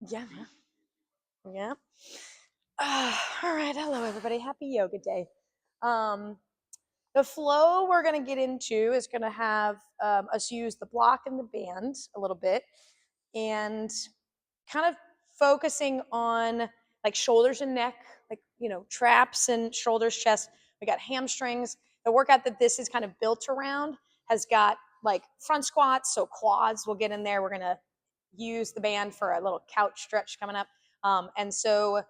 Yeah, yeah, yeah. All right, hello everybody. Happy yoga day. Um, the flow we're gonna get into is gonna have us use the block and the band a little bit, and kind of focusing on like shoulders and neck, like traps and shoulders, chest. We got hamstrings. The workout that this is kind of built around has got like front squats, so quads will get in there. We're gonna use the band for a little couch stretch coming up. And so,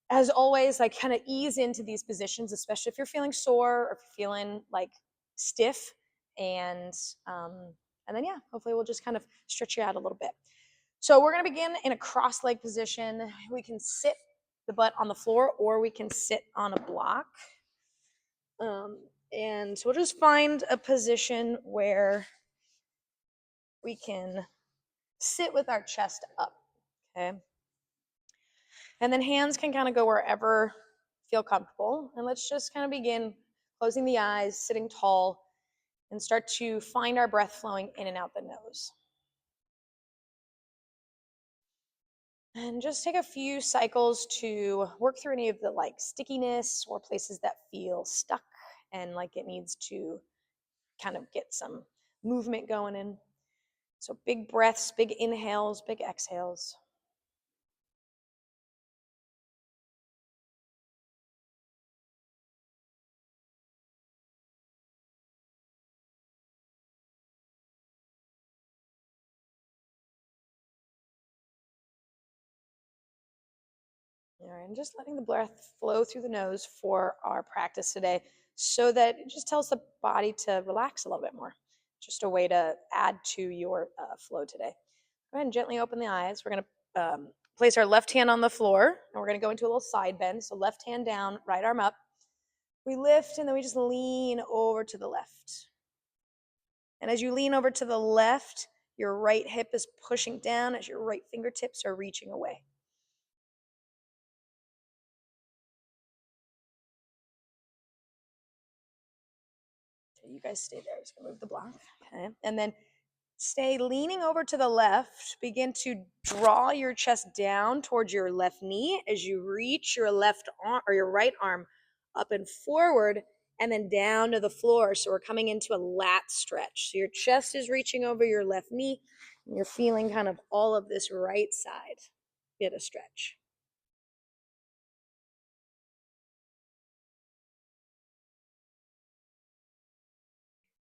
as always, like kind of ease into these positions, especially if you're feeling sore or if you're feeling like stiff. And um, and then, yeah, hopefully we'll just kind of stretch you out a little bit. So we're going to begin in a cross leg position. We can sit the butt on the floor or we can sit on a block. Um, and so we'll just find a position where we can sit with our chest up. Okay. And then hands can kind of go wherever feel comfortable. And let's just kind of begin closing the eyes, sitting tall, and start to find our breath flowing in and out the nose. And just take a few cycles to work through any of the like stickiness or places that feel stuck and like it needs to kind of get some movement going in. So big breaths, big inhales, big exhales. All right, and just letting the breath flow through the nose for our practice today so that it just tells the body to relax a little bit more. Just a way to add to your flow today. Go ahead and gently open the eyes. We're going to place our left hand on the floor, and we're going to go into a little side bend. So left hand down, right arm up. We lift, and then we just lean over to the left. And as you lean over to the left, your right hip is pushing down as your right fingertips are reaching away. You guys stay there. I'm just gonna move the block. Okay. And then stay leaning over to the left. Begin to draw your chest down towards your left knee as you reach your left arm or your right arm up and forward and then down to the floor. So we're coming into a lat stretch. So your chest is reaching over your left knee and you're feeling kind of all of this right side get a stretch.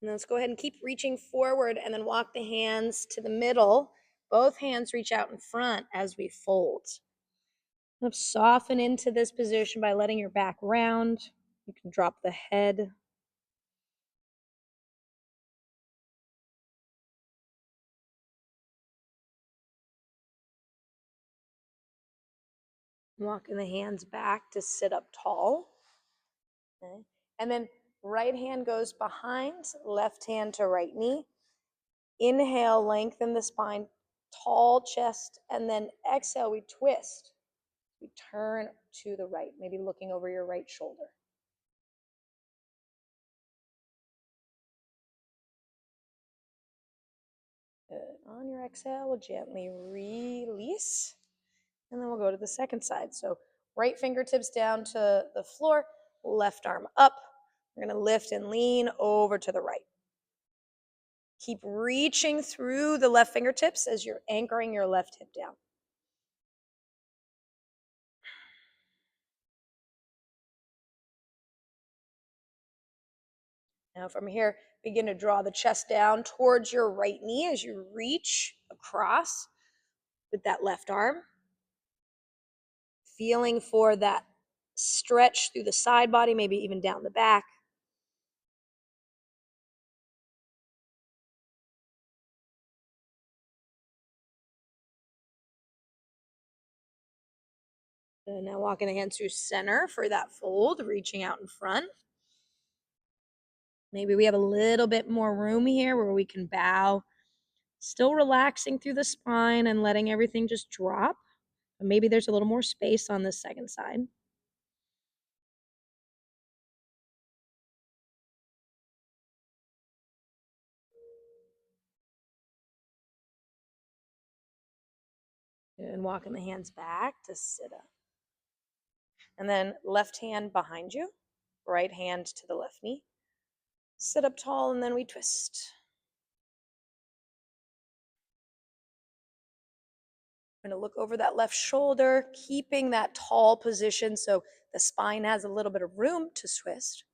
And let's go ahead and keep reaching forward and then walk the hands to the middle. Both hands reach out in front as we fold. Kind of soften into this position by letting your back round. You can drop the head. Walking the hands back to sit up tall. Okay. And then right hand goes behind, left hand to right knee. Inhale, lengthen the spine, tall chest, and then exhale, we twist. We turn to the right, maybe looking over your right shoulder. Good. On your exhale, we'll gently release. And then we'll go to the second side. So right fingertips down to the floor, left arm up. We're going to lift and lean over to the right. Keep reaching through the left fingertips as you're anchoring your left hip down. Now from here, begin to draw the chest down towards your right knee as you reach across with that left arm. Feeling for that stretch through the side body, maybe even down the back. And now walking the hands through center for that fold, reaching out in front. Maybe we have a little bit more room here where we can bow, still relaxing through the spine and letting everything just drop. But maybe there's a little more space on this second side. And walking the hands back to sit up. And then left hand behind you, right hand to the left knee. Sit up tall, and then we twist. I'm going to look over that left shoulder, keeping that tall position so the spine has a little bit of room to twist.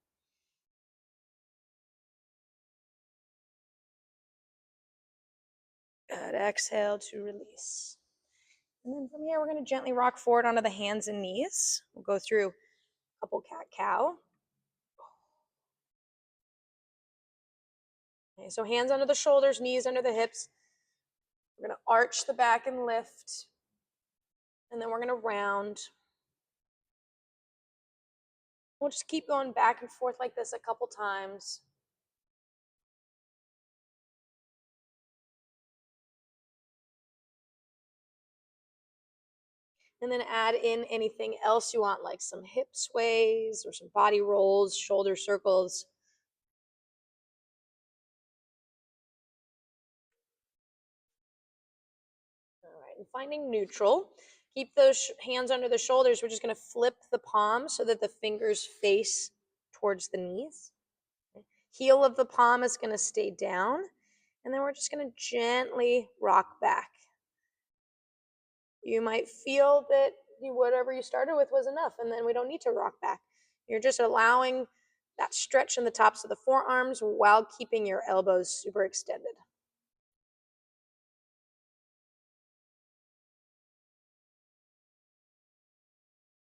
Good. Exhale to release. And then from here, we're going to gently rock forward onto the hands and knees. We'll go through a couple cat-cow. Okay, so hands under the shoulders, knees under the hips. We're going to arch the back and lift. And then we're going to round. We'll just keep going back and forth like this a couple times. And then add in anything else you want, like some hip sways or some body rolls, shoulder circles. All right, and finding neutral. Keep those hands under the shoulders. We're just going to flip the palms so that the fingers face towards the knees. Heel of the palm is going to stay down. And then we're just going to gently rock back. You might feel that whatever you started with was enough, and then we don't need to rock back. You're just allowing that stretch in the tops of the forearms while keeping your elbows super extended.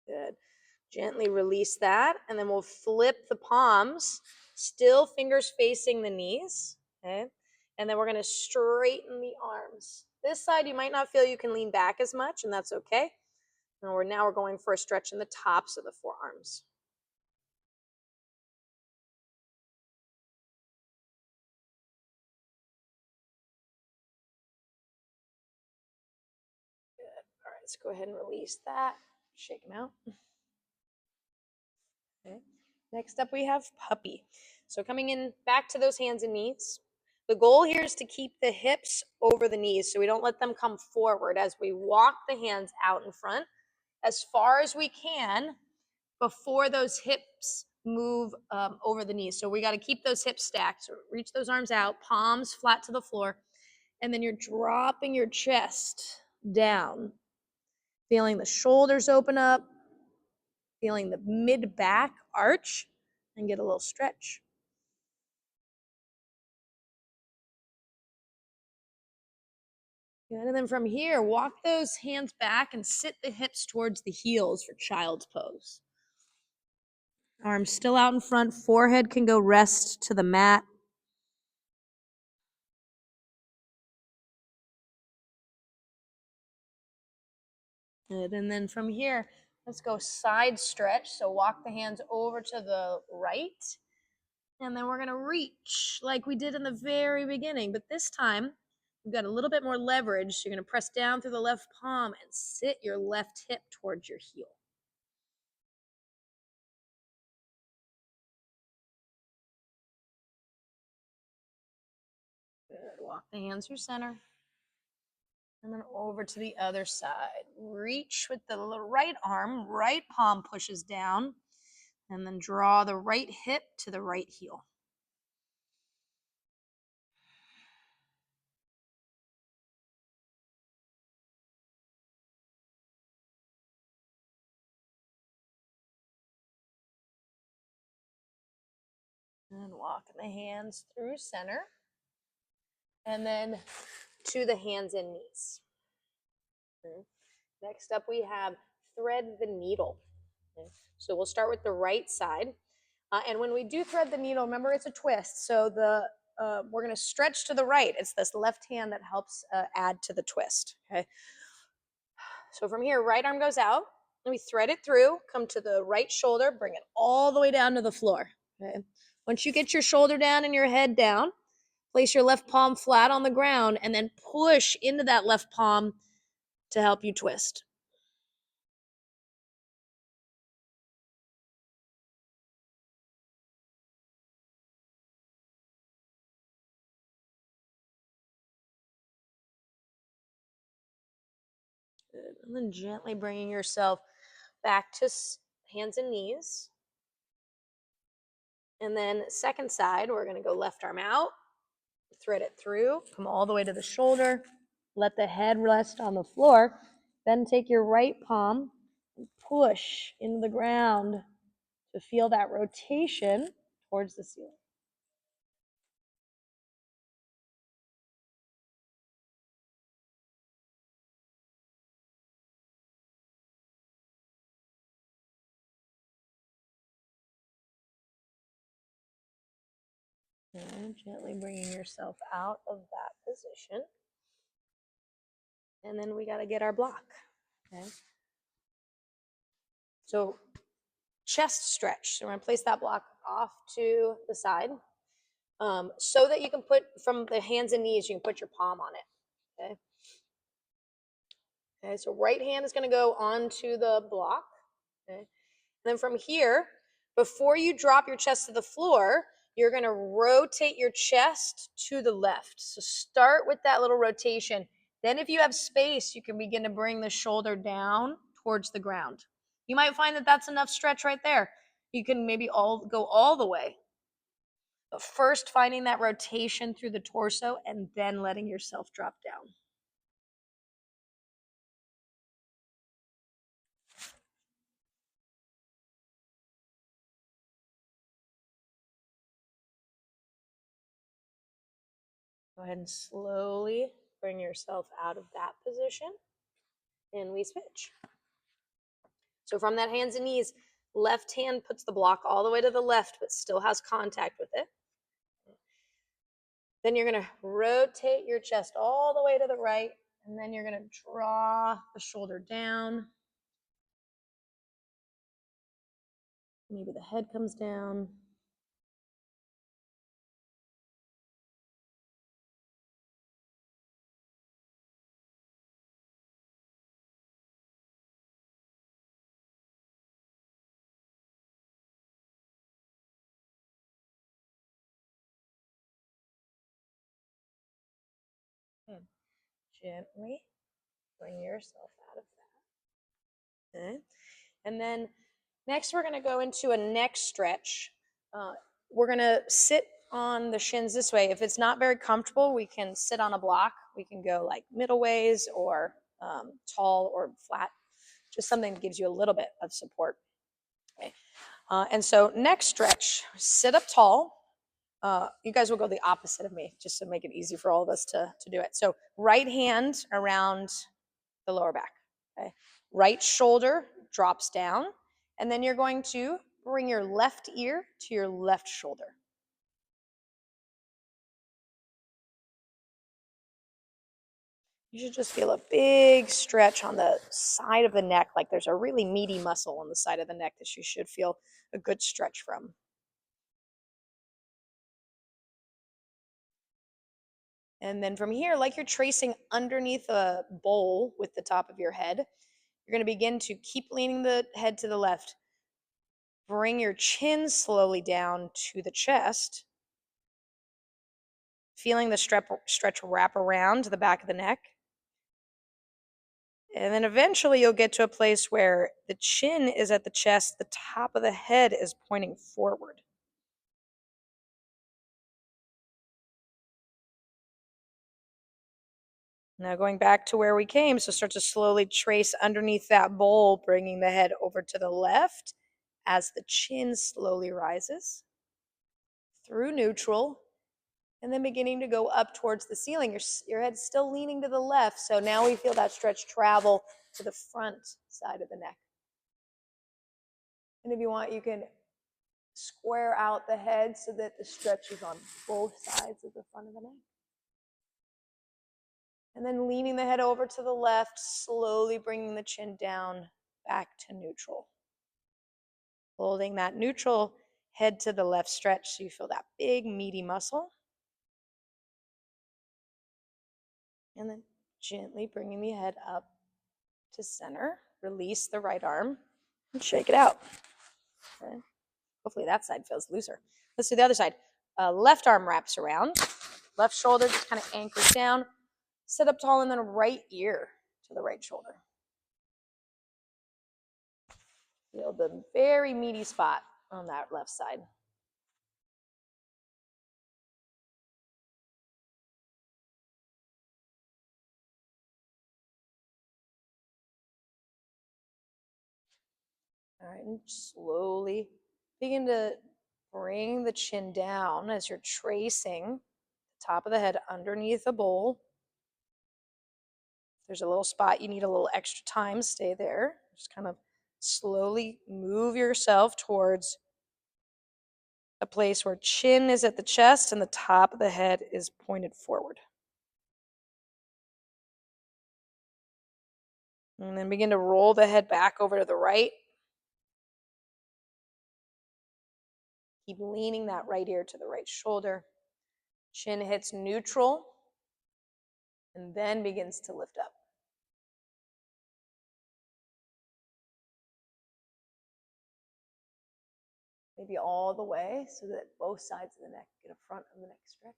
Good. Gently release that, and then we'll flip the palms, still fingers facing the knees, okay? And then we're going to straighten the arms. This side, you might not feel you can lean back as much, and that's okay. And now we're going for a stretch in the tops of the forearms. Good. All right, let's go ahead and release that. Shake them out. Okay. Next up, we have puppy. So coming in back to those hands and knees. The goal here is to keep the hips over the knees so we don't let them come forward as we walk the hands out in front as far as we can before those hips move over the knees. So we got to keep those hips stacked. So reach those arms out, palms flat to the floor, and then you're dropping your chest down, feeling the shoulders open up, feeling the mid-back arch, and get a little stretch. Good. And then from here, walk those hands back and sit the hips towards the heels for child's pose. Arms still out in front, forehead can go rest to the mat. Good. And then from here, let's go side stretch. So walk the hands over to the right. And then we're going to reach like we did in the very beginning. But this time, we've got a little bit more leverage. So you're going to press down through the left palm and sit your left hip towards your heel. Good. Walk the hands through center. And then over to the other side. Reach with the right arm, right palm pushes down. And then draw the right hip to the right heel. And walk the hands through center. And then to the hands and knees. Okay. Next up, we have thread the needle. Okay. So we'll start with the right side. And when we do thread the needle, remember it's a twist. So we're going to stretch to the right. It's this left hand that helps add to the twist. Okay. So from here, right arm goes out. And we thread it through, come to the right shoulder, bring it all the way down to the floor. Okay. Once you get your shoulder down and your head down, place your left palm flat on the ground and then push into that left palm to help you twist. Good. And then gently bringing yourself back to hands and knees. And then second side, we're going to go left arm out, thread it through, come all the way to the shoulder, let the head rest on the floor. Then take your right palm and push into the ground to feel that rotation towards the ceiling. And gently bringing yourself out of that position. And then we got to get our block. Okay. So chest stretch. So we're going to place that block off to the side so that you can put from the hands and knees, you can put your palm on it. Okay. Okay. So right hand is going to go onto the block. Okay. And then from here, before you drop your chest to the floor, you're going to rotate your chest to the left. So start with that little rotation. Then if you have space, you can begin to bring the shoulder down towards the ground. You might find that that's enough stretch right there. You can maybe go all the way. But first finding that rotation through the torso and then letting yourself drop down. Go ahead and slowly bring yourself out of that position. And we switch. So from that hands and knees, left hand puts the block all the way to the left, but still has contact with it. Then you're going to rotate your chest all the way to the right, and then you're going to draw the shoulder down. Maybe the head comes down. And gently bring yourself out of that. Okay. And then next we're going to go into a neck stretch. We're going to sit on the shins this way. If it's not very comfortable, we can sit on a block. We can go like middle ways or tall or flat, just something that gives you a little bit of support. Okay. And so neck stretch, sit up tall. You guys will go the opposite of me just to make it easy for all of us to do it. So right hand around the lower back. Okay. Right shoulder drops down, and then you're going to bring your left ear to your left shoulder. You should just feel a big stretch on the side of the neck, like there's a really meaty muscle on the side of the neck that you should feel a good stretch from. And then from here, like you're tracing underneath a bowl with the top of your head, you're going to begin to keep leaning the head to the left. Bring your chin slowly down to the chest, feeling the stretch wrap around the back of the neck. And then eventually you'll get to a place where the chin is at the chest, the top of the head is pointing forward. Now going back to where we came, so start to slowly trace underneath that bowl, bringing the head over to the left as the chin slowly rises through neutral, and then beginning to go up towards the ceiling. Your head's still leaning to the left, so now we feel that stretch travel to the front side of the neck. And if you want, you can square out the head so that the stretch is on both sides of the front of the neck. And then leaning the head over to the left, slowly bringing the chin down back to neutral. Holding that neutral head to the left stretch so you feel that big meaty muscle. And then gently bringing the head up to center. Release the right arm and shake it out. Okay. Hopefully that side feels looser. Let's do the other side. Left arm wraps around. Left shoulder just kind of anchors down. Sit up tall, and then right ear to the right shoulder. Feel the very meaty spot on that left side. All right, and slowly begin to bring the chin down as you're tracing the top of the head underneath the bowl. If there's a little spot you need a little extra time, stay there. Just kind of slowly move yourself towards a place where chin is at the chest and the top of the head is pointed forward. And then begin to roll the head back over to the right. Keep leaning that right ear to the right shoulder. Chin hits neutral and then begins to lift up. Maybe all the way so that both sides of the neck get a front of the neck stretch.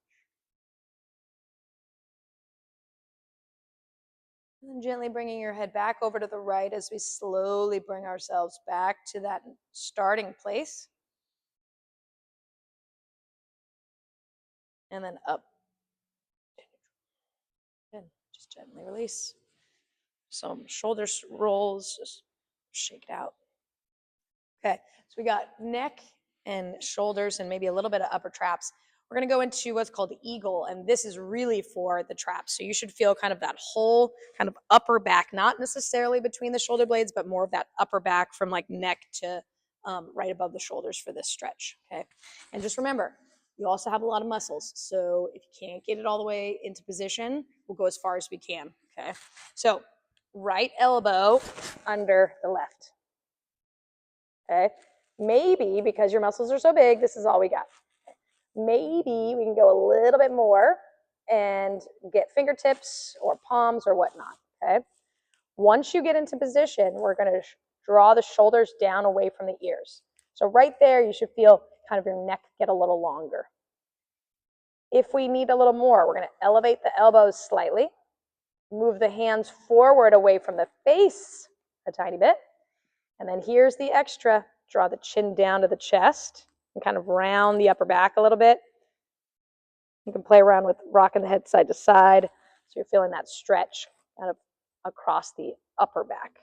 And then gently bringing your head back over to the right as we slowly bring ourselves back to that starting place. And then up. Good. Just gently release. Some shoulder rolls, just shake it out. Okay, so we got neck and shoulders and maybe a little bit of upper traps. We're going to go into what's called the eagle, and this is really for the traps. So you should feel kind of that whole kind of upper back, not necessarily between the shoulder blades, but more of that upper back from like neck to right above the shoulders for this stretch. Okay, and just remember, you also have a lot of muscles. So if you can't get it all the way into position, we'll go as far as we can. Okay, so right elbow under the left. Okay, maybe because your muscles are so big, this is all we got. Maybe we can go a little bit more and get fingertips or palms or whatnot. Okay, once you get into position, we're going to draw the shoulders down away from the ears. So right there, you should feel kind of your neck get a little longer. If we need a little more, we're going to elevate the elbows slightly, move the hands forward away from the face a tiny bit, and then here's the extra. Draw the chin down to the chest and kind of round the upper back a little bit. You can play around with rocking the head side to side so you're feeling that stretch kind of across the upper back.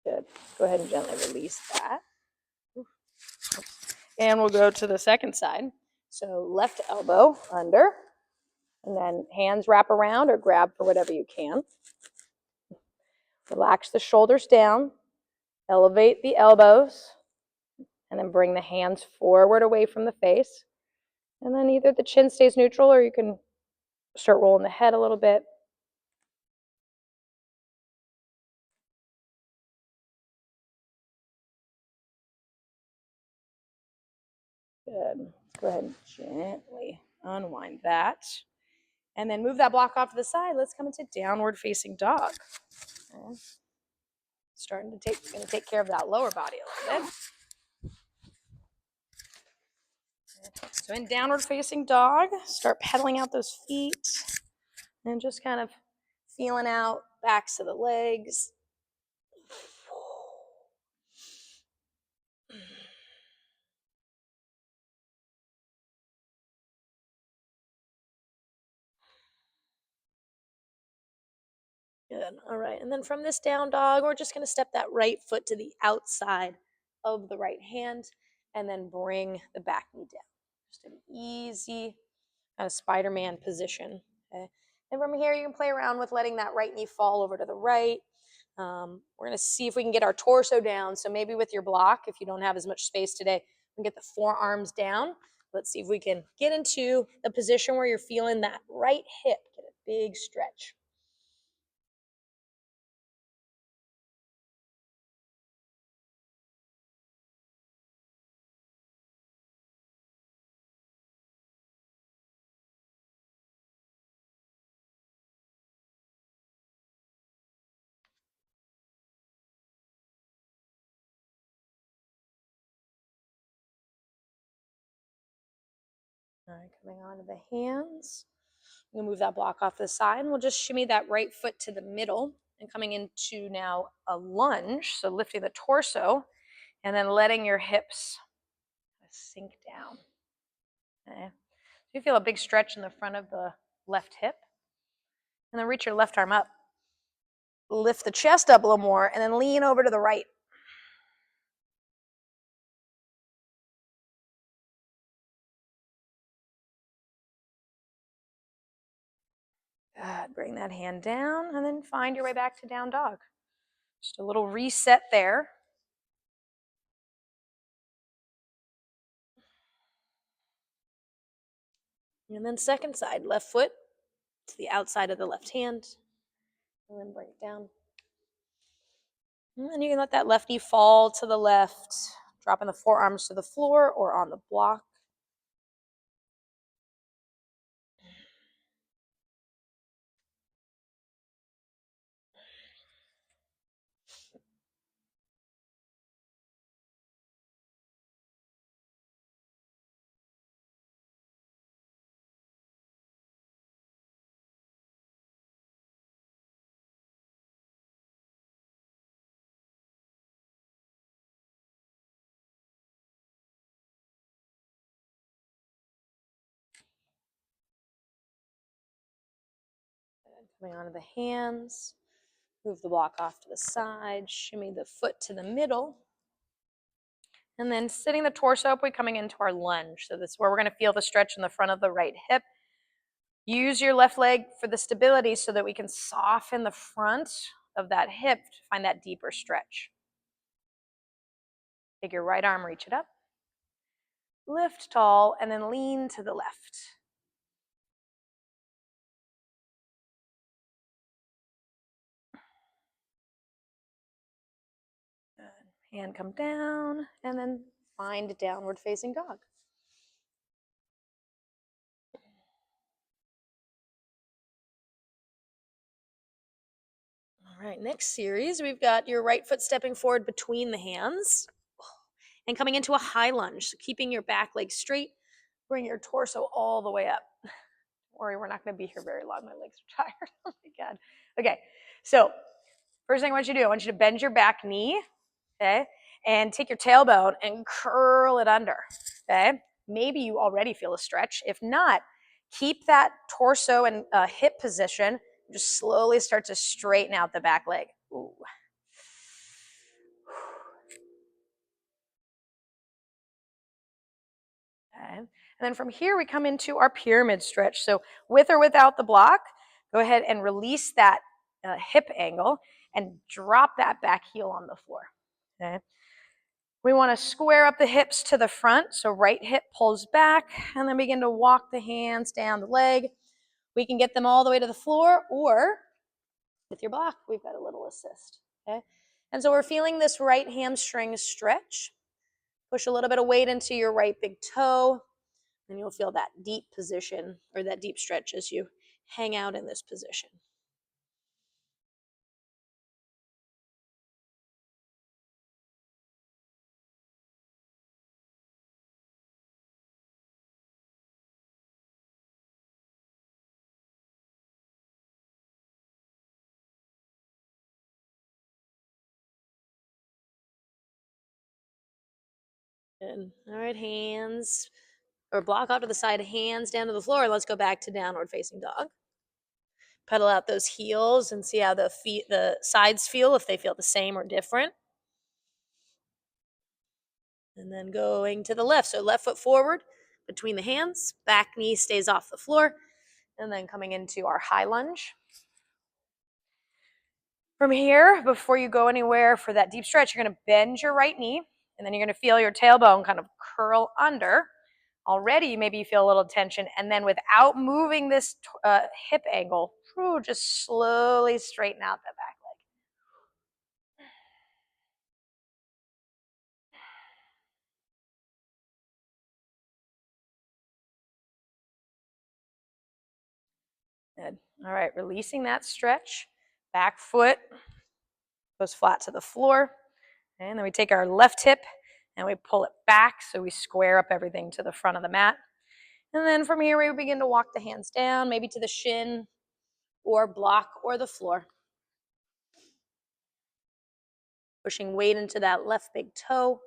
Good. Go ahead and gently release that. And we'll go to the second side. So left elbow under, and then hands wrap around or grab for whatever you can. Relax the shoulders down, elevate the elbows, and then bring the hands forward away from the face. And then either the chin stays neutral or you can start rolling the head a little bit. Good. Go ahead and gently unwind that. And then move that block off to the side. Let's come into downward facing dog. Okay. Going to take care of that lower body a little bit. So in downward facing dog, start pedaling out those feet and just kind of feeling out backs of the legs. Good. All right. And then from this down dog, we're just going to step that right foot to the outside of the right hand and then bring the back knee down. Just an easy kind of Spiderman position. Okay. And from here, you can play around with letting that right knee fall over to the right. We're going to see if we can get our torso down. So maybe with your block, if you don't have as much space today, we can get the forearms down. Let's see if we can get into a position where you're feeling that right hip. Get a big stretch. All right, coming onto the hands. We'll move that block off to the side, and we'll just shimmy that right foot to the middle and coming into now a lunge. So lifting the torso and then letting your hips sink down. Okay. So you feel a big stretch in the front of the left hip. And then reach your left arm up. Lift the chest up a little more and then lean over to the right. Good. Bring that hand down and then find your way back to down dog. Just a little reset there. And then second side, left foot to the outside of the left hand. And then bring it down. And then you can let that left knee fall to the left, dropping the forearms to the floor or on the block. Coming onto the hands. Move the block off to the side. Shimmy the foot to the middle. And then sitting the torso up, we're coming into our lunge. So this is where we're going to feel the stretch in the front of the right hip. Use your left leg for the stability so that we can soften the front of that hip to find that deeper stretch. Take your right arm, reach it up. Lift tall, and then lean to the left. Good. Hand come down, and then find downward facing dog. All right, next series, we've got your right foot stepping forward between the hands and coming into a high lunge. So keeping your back leg straight, bring your torso all the way up. Don't worry, we're not going to be here very long. My legs are tired. Oh my God. Okay, so first thing I want you to do, I want you to bend your back knee, okay, and take your tailbone and curl it under, okay? Maybe you already feel a stretch. If not, keep that torso and hip position. Just slowly start to straighten out the back leg. Ooh. Okay. And then from here, we come into our pyramid stretch. So with or without the block, go ahead and release that hip angle and drop that back heel on the floor. Okay. We want to square up the hips to the front. So right hip pulls back and then begin to walk the hands down the leg. We can get them all the way to the floor, or with your block, we've got a little assist. Okay. And so we're feeling this right hamstring stretch. Push a little bit of weight into your right big toe. And you'll feel that deep position or that deep stretch as you hang out in this position. Good. All right, hands or block off to the side, hands down to the floor. Let's go back to downward facing dog. Pedal out those heels and see how the feet, the sides feel, if they feel the same or different. And then going to the left. So left foot forward between the hands, back knee stays off the floor. And then coming into our high lunge. From here, before you go anywhere for that deep stretch, you're going to bend your right knee, and then you're going to feel your tailbone kind of curl under. Already, maybe you feel a little tension, and then without moving this hip angle, just slowly straighten out the back leg. Good. All right, releasing that stretch. Back foot goes flat to the floor. And then we take our left hip and we pull it back so we square up everything to the front of the mat. And then from here, we begin to walk the hands down, maybe to the shin or block or the floor. Pushing weight into that left big toe.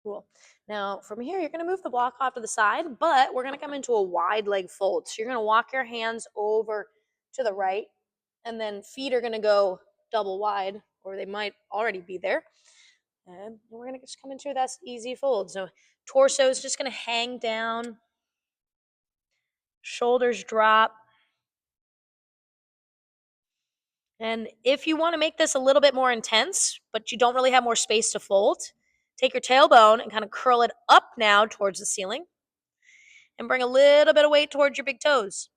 Cool. Now from here, you're going to move the block off to the side, but we're going to come into a wide leg fold. So you're going to walk your hands over to the right, and then feet are going to go double wide, or they might already be there. And we're going to just come into that easy fold. So torso is just going to hang down, shoulders drop. And if you want to make this a little bit more intense, but you don't really have more space to fold, take your tailbone and kind of curl it up now towards the ceiling and bring a little bit of weight towards your big toes.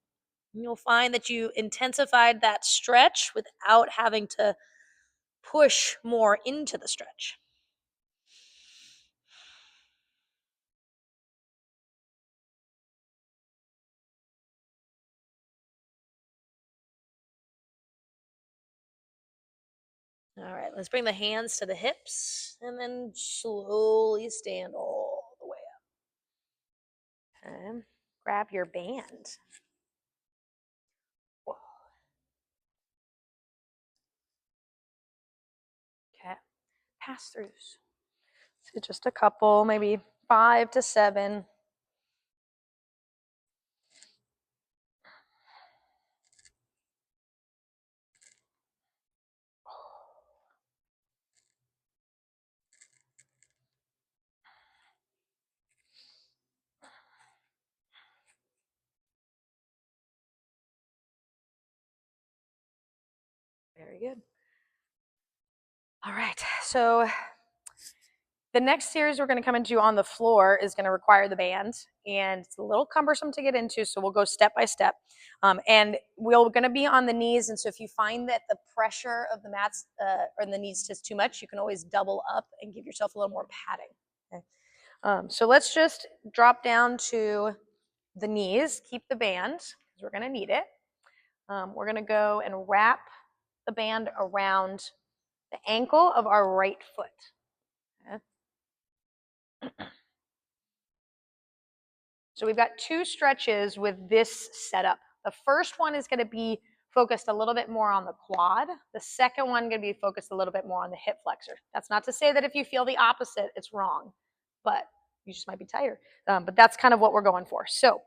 And you'll find that you intensified that stretch without having to push more into the stretch. All right, let's bring the hands to the hips and then slowly stand all the way up. Okay. Grab your band. Whoa. Okay. Pass throughs. So just a couple, maybe 5 to 7. Very good. All right, so the next series we're going to come into on the floor is going to require the band, and it's a little cumbersome to get into, so we'll go step by step. And we're going to be on the knees, and so if you find that the pressure of the mats or the knees is too much, you can always double up and give yourself a little more padding. Okay? So let's just drop down to the knees, keep the band, because we're going to need it. We're going to go and wrap the band around the ankle of our right foot. Okay? So we've got 2 stretches with this setup. The first one is going to be focused a little bit more on the quad. The second one going to be focused a little bit more on the hip flexor. That's not to say that if you feel the opposite, it's wrong, but you just might be tired. But that's kind of what we're going for. So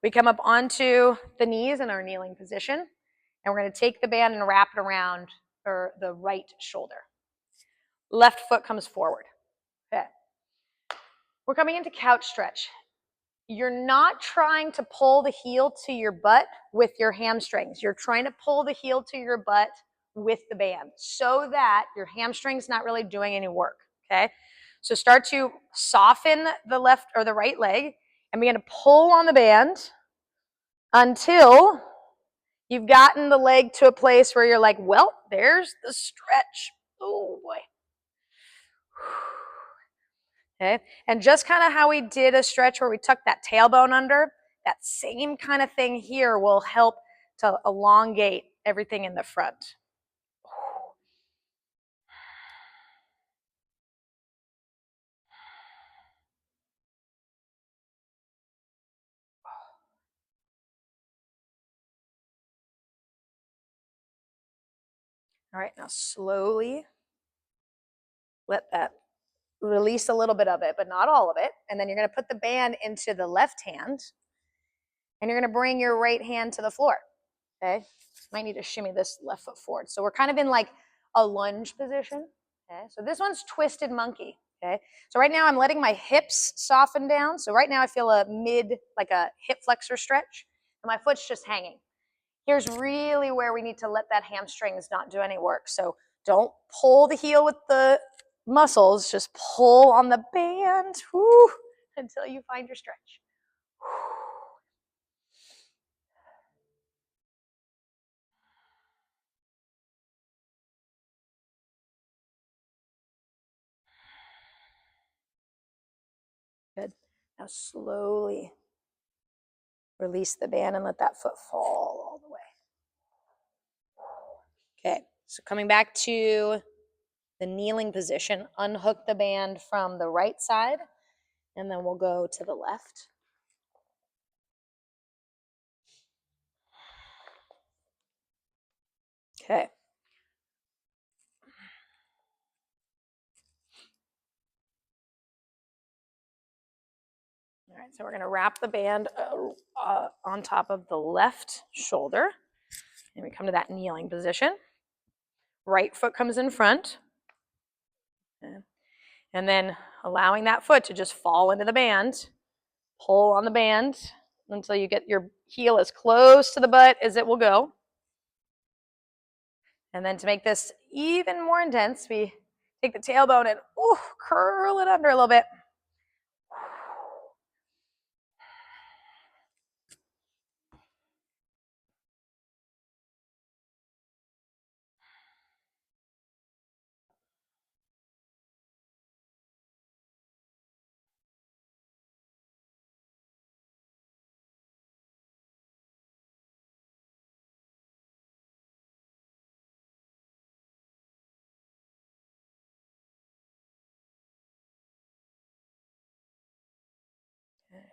we come up onto the knees in our kneeling position, and we're going to take the band and wrap it around the right shoulder. Left foot comes forward. Okay. We're coming into couch stretch. You're not trying to pull the heel to your butt with your hamstrings. You're trying to pull the heel to your butt with the band so that your hamstring's not really doing any work, okay? So start to soften the left or the right leg and begin to pull on the band until you've gotten the leg to a place where you're like, well, there's the stretch. Oh, boy. Okay, and just kind of how we did a stretch where we tucked that tailbone under, that same kind of thing here will help to elongate everything in the front. All right, now slowly let that release a little bit of it, but not all of it. And then you're going to put the band into the left hand, and you're going to bring your right hand to the floor. Okay, might need to shimmy this left foot forward. So we're kind of in like a lunge position. Okay, so this one's twisted monkey. Okay, so right now I'm letting my hips soften down. So right now I feel like a hip flexor stretch, and my foot's just hanging. Here's really where we need to let that hamstrings not do any work. So don't pull the heel with the muscles, just pull on the band until you find your stretch. Good. Now slowly release the band and let that foot fall all the way. Okay, so coming back to the kneeling position, unhook the band from the right side, and then we'll go to the left. Okay. All right, so we're going to wrap the band on top of the left shoulder, and we come to that kneeling position. Right foot comes in front, okay. And then allowing that foot to just fall into the band. Pull on the band until you get your heel as close to the butt as it will go. And then to make this even more intense, we take the tailbone and curl it under a little bit.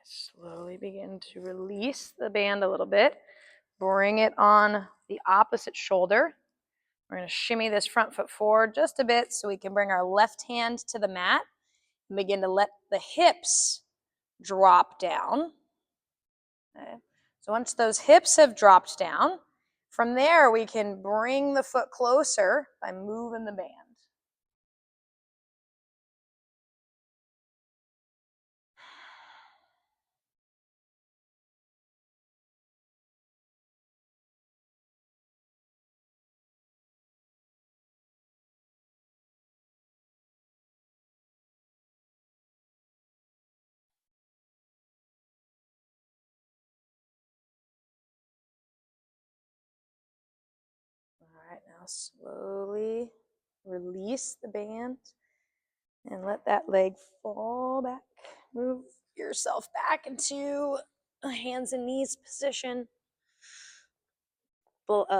Slowly begin to release the band a little bit. Bring it on the opposite shoulder. We're going to shimmy this front foot forward just a bit so we can bring our left hand to the mat and begin to let the hips drop down. Okay. So once those hips have dropped down, from there we can bring the foot closer by moving the band. All right, now slowly release the band and let that leg fall back. Move yourself back into a hands and knees position.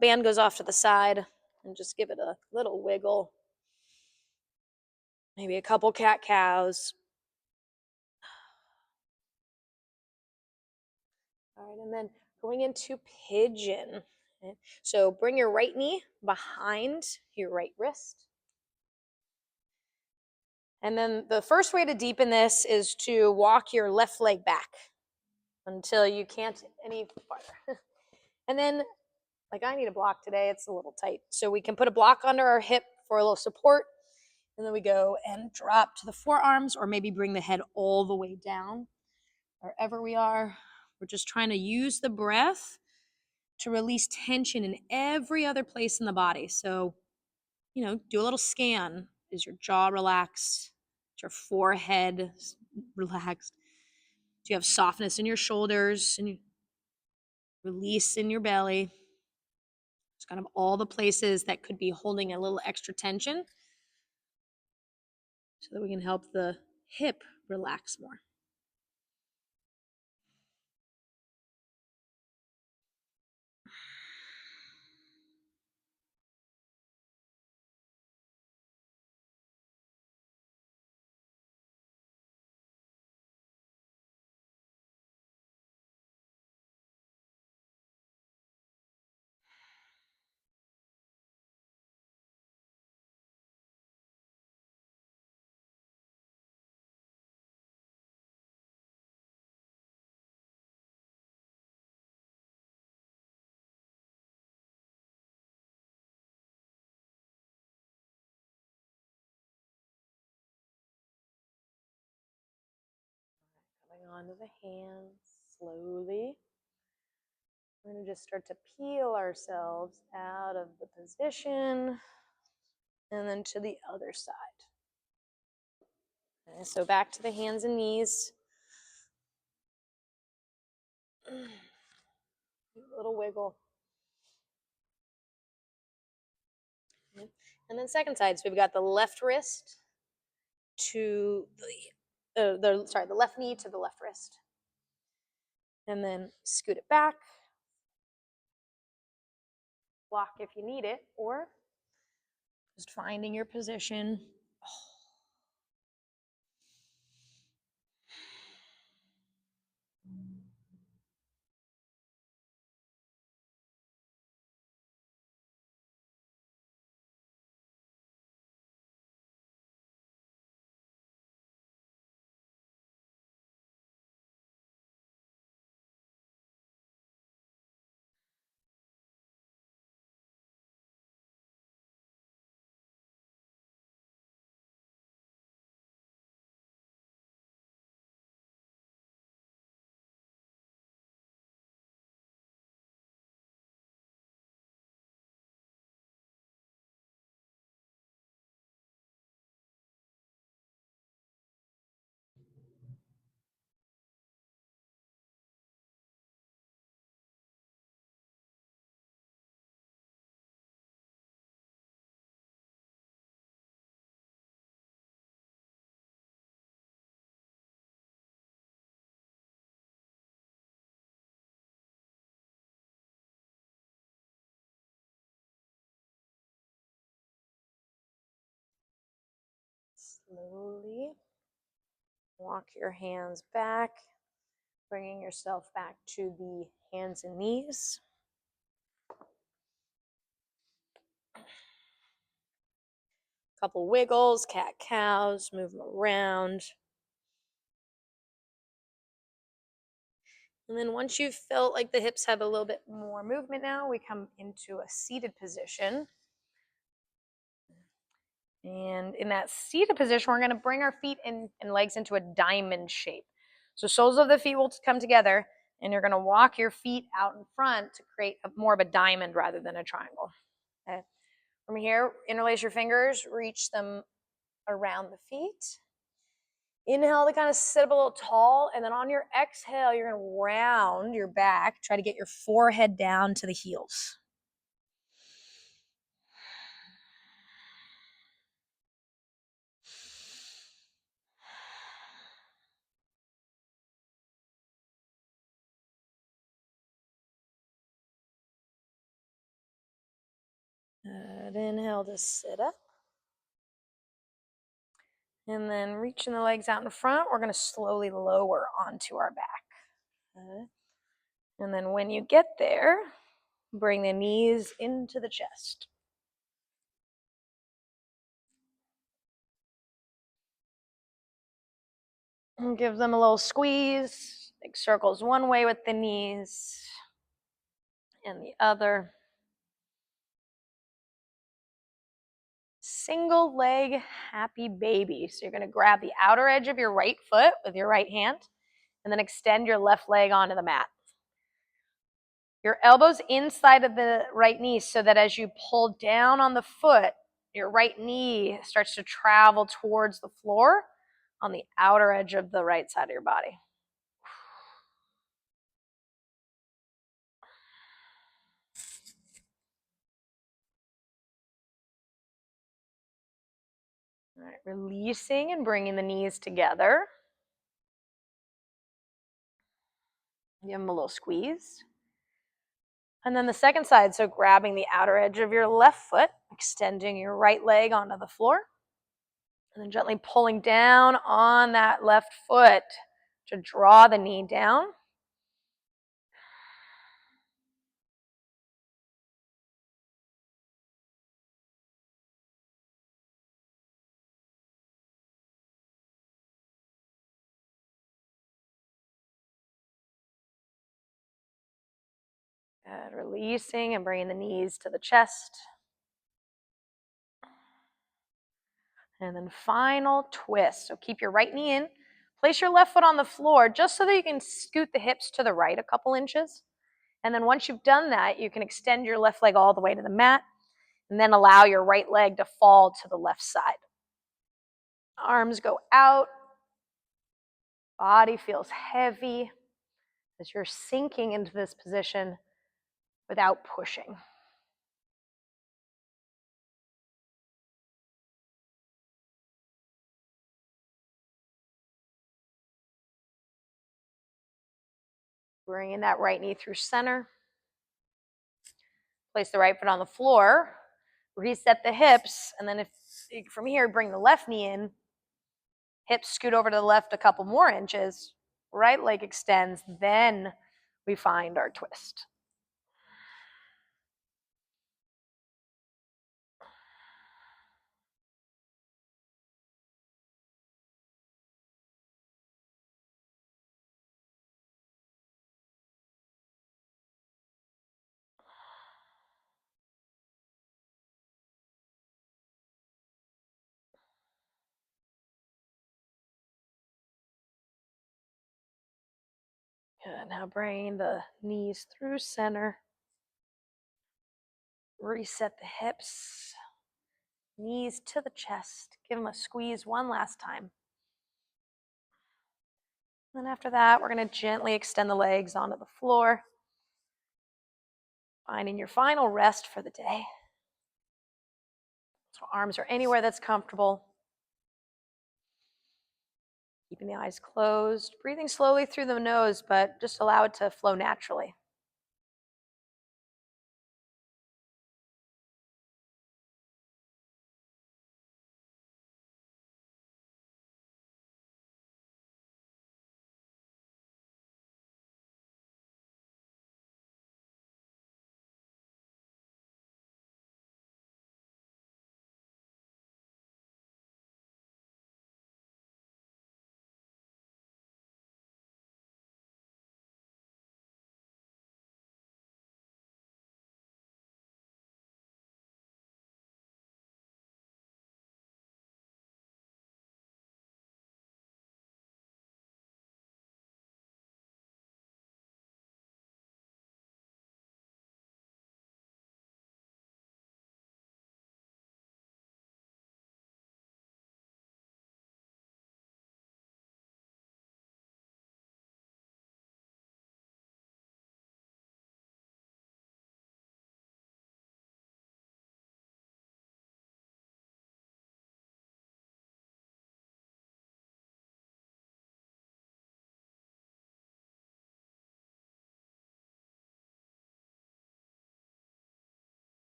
Band goes off to the side and just give it a little wiggle. Maybe a couple cat-cows. All right, and then going into pigeon. Okay. So bring your right knee behind your right wrist. And then the first way to deepen this is to walk your left leg back until you can't any farther. And then, like I need a block today, it's a little tight. So we can put a block under our hip for a little support. And then we go and drop to the forearms, or maybe bring the head all the way down. Wherever we are, we're just trying to use the breath to release tension in every other place in the body. So, do a little scan. Is your jaw relaxed? Is your forehead relaxed? Do you have softness in your shoulders and release in your belly? It's kind of all the places that could be holding a little extra tension so that we can help the hip relax more. Coming onto the hands slowly. We're going to just start to peel ourselves out of the position and then to the other side. Okay, so back to the hands and knees. A little wiggle. And then second side. So we've got the left wrist to the the left knee to the left wrist. And then scoot it back. Block if you need it, or just finding your position. Slowly walk your hands back, bringing yourself back to the hands and knees. Couple wiggles, cat cows, move them around. And then once you've felt like the hips have a little bit more movement now, we come into a seated position. And in that seated position, we're going to bring our feet and legs into a diamond shape. So soles of the feet will come together, and you're going to walk your feet out in front to create more of a diamond rather than a triangle. Okay. From here, interlace your fingers, reach them around the feet. Inhale to kind of sit up a little tall, and then on your exhale, you're going to round your back, try to get your forehead down to the heels. Good. Inhale to sit up. And then reaching the legs out in front, we're going to slowly lower onto our back. Good. And then when you get there, bring the knees into the chest. And give them a little squeeze. Big circles one way with the knees and the other. Single leg happy baby. So you're going to grab the outer edge of your right foot with your right hand and then extend your left leg onto the mat. Your elbows inside of the right knee so that as you pull down on the foot, your right knee starts to travel towards the floor on the outer edge of the right side of your body. All right, releasing and bringing the knees together. Give them a little squeeze. And then the second side, so grabbing the outer edge of your left foot, extending your right leg onto the floor, and then gently pulling down on that left foot to draw the knee down. Good. Releasing and bringing the knees to the chest. And then final twist. So keep your right knee in. Place your left foot on the floor just so that you can scoot the hips to the right a couple inches. And then once you've done that, you can extend your left leg all the way to the mat and then allow your right leg to fall to the left side. Arms go out. Body feels heavy as you're sinking into this position without pushing. Bringing that right knee through center. Place the right foot on the floor. Reset the hips. And then if from here, bring the left knee in. Hips scoot over to the left a couple more inches. Right leg extends. Then we find our twist. Good. Now bring the knees through center. Reset the hips. Knees to the chest. Give them a squeeze one last time. Then after that, we're going to gently extend the legs onto the floor. Finding your final rest for the day. So arms are anywhere that's comfortable. Keeping the eyes closed. Breathing slowly through the nose, but just allow it to flow naturally.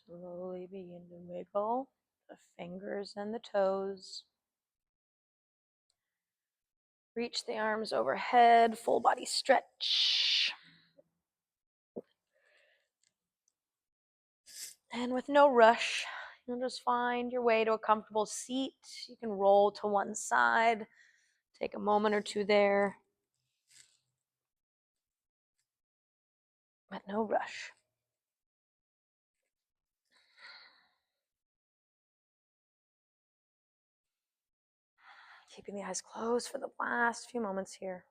Slowly begin to wiggle the fingers and the toes. Reach the arms overhead, full body stretch. And with no rush, you'll just find your way to a comfortable seat. You can roll to one side. Take a moment or two there. But no rush. Keeping the eyes closed for the last few moments here.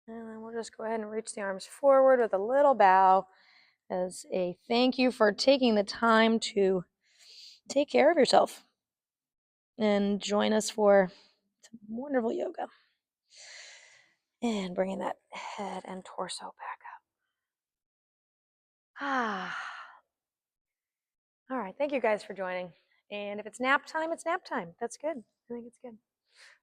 And then we'll just go ahead and reach the arms forward with a little bow as a thank you for taking the time to take care of yourself and join us for some wonderful yoga. And bringing that head and torso back up. All right, thank you guys for joining. And if it's nap time, it's nap time. That's good. I think it's good.